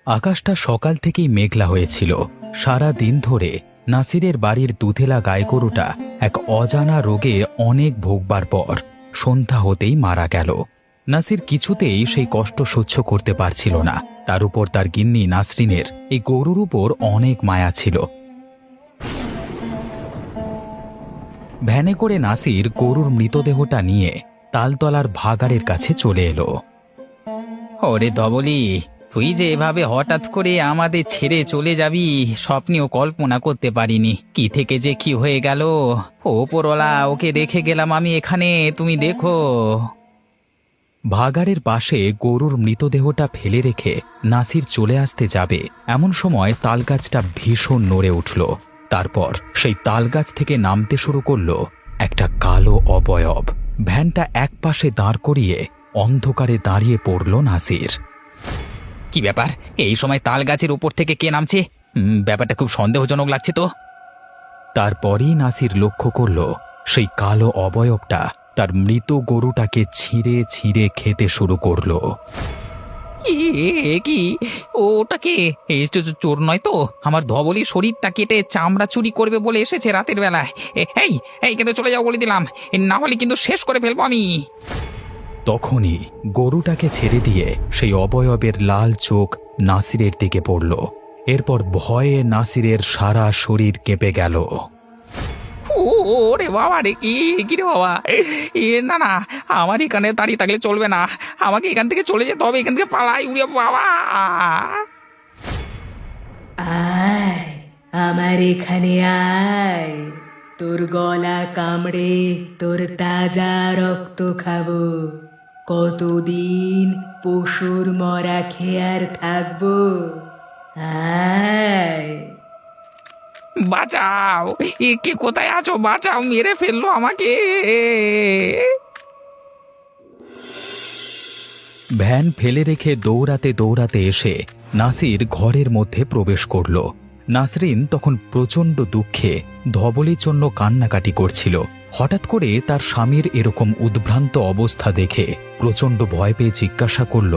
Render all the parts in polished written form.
আকাশটা সকাল থেকেই মেঘলা হয়েছিল। সারা দিন ধরে নাসিরের বাড়ির দুধেলা গাই গরুটা এক অজানা রোগে অনেক ভোগবার পর সন্ধ্যা হতেই মারা গেল। নাসির কিছুতেই সেই কষ্ট সহ্য করতে পারছিল না। তার উপর তার গিন্নি নাসরিনের এই গরুর উপর অনেক মায়া ছিল। ভ্যানে করে নাসির গরুর মৃতদেহটা নিয়ে তালতলার ভাগাড়ের কাছে চলে এলো। ওরে ধবলি, তুই যে এভাবে হঠাৎ করে আমাদের ছেড়ে চলে যাবি স্বপ্নেও কল্পনা করতে পারিনি। কি থেকে যে কি হয়ে গেল। ওপরওয়ালা ওকে রেখে গেলাম আমি এখানে, তুমি দেখো। ভাগাড়ের পাশে গরুর মৃতদেহটা ফেলে রেখে নাসির চলে আসতে যাবে এমন সময় তালগাছটা ভীষণ নড়ে উঠল। তারপর সেই তালগাছ থেকে নামতে শুরু করলো একটা কালো অবয়ব। ভ্যানটা একপাশে দাঁড় করিয়ে অন্ধকারে দাঁড়িয়ে পড়ল নাসির। কি ব্যাপার, এই সময় তাল গাছের উপর থেকে কে নামছে? ব্যাপারটা খুব সন্দেহজনক লাগছে তো। তারপরেই নাসির লক্ষ্য করল সেই কালো অবয়বটা তার মৃত গরুটাকে ছিঁড়ে ছিঁড়ে খেতে শুরু করলো। কি ওটা কে? চোর নয় তো? আমার ধবলি শরীরটা কেটে চামড়া চুরি করবে বলে এসেছে রাতের বেলায়। এই এই কিন্তু চলে যাও বলে দিলাম, না হলে কিন্তু শেষ করে ফেলবো আমি। তখনই গরুটাকে ছেড়ে দিয়ে সেই অবয়বের লাল চোখ নাসিরের দিকে পড়ল। এরপর ভয়ে নাসিরের সারা শরীর কেঁপে গেল। ওরে বাবা রে, কি রে বাবা! না না, আমার এখানে দাঁড়িয়ে থাকলে চলবে না, আমাকে এখান থেকে চলে যেতে হবে, এখান থেকে পালাই। উড়ে বাবা! আয়, আমার এখানে আয়। তোর গলা কামড়ে তোর তাজা রক্ত খাবো। কতদিন পশুর মরা খেয়ে আর থাকবো? আয়। বাঁচাও! কে কোথায় আছো? বাঁচাও, মেরে ফেললো আমাকে। ভ্যান ফেলে রেখে দৌড়াতে দৌড়াতে এসে নাসির ঘরের মধ্যে প্রবেশ করল। নাসরিন তখন প্রচণ্ড দুঃখে ধবলির জন্য কান্নাকাটি করছিল। হঠাৎ করে তার স্বামীর এরকম উদ্ভ্রান্ত অবস্থা দেখে প্রচণ্ড ভয় পেয়ে জিজ্ঞাসা করল,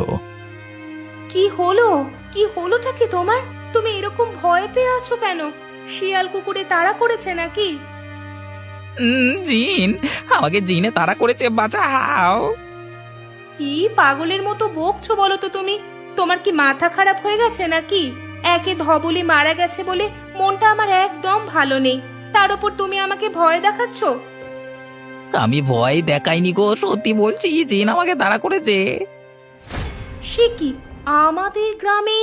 কি হলো? কি হলোটা কি তোমার? তুমি এরকম ভয় পেয়ে আছো কেন? শিয়াল কুকুরে তাড়া করেছে নাকি? জিন! আমাকে জিনে তাড়া করেছে, বাঁচাও! কি পাগলের মতো বকছো বলো তো তুমি? তোমার কি মাথা খারাপ হয়ে গেছে নাকি? একে ধবলি মারা গেছে বলে মনটা আমার একদম ভালো নেই, তার উপর তুমি আমাকে ভয় দেখাচ্ছ। আমি ভয় দেখাইনি গো, সত্যি বলছি, জিন আমাকে তাড়া করেছে। সে কি, আমাদের গ্রামে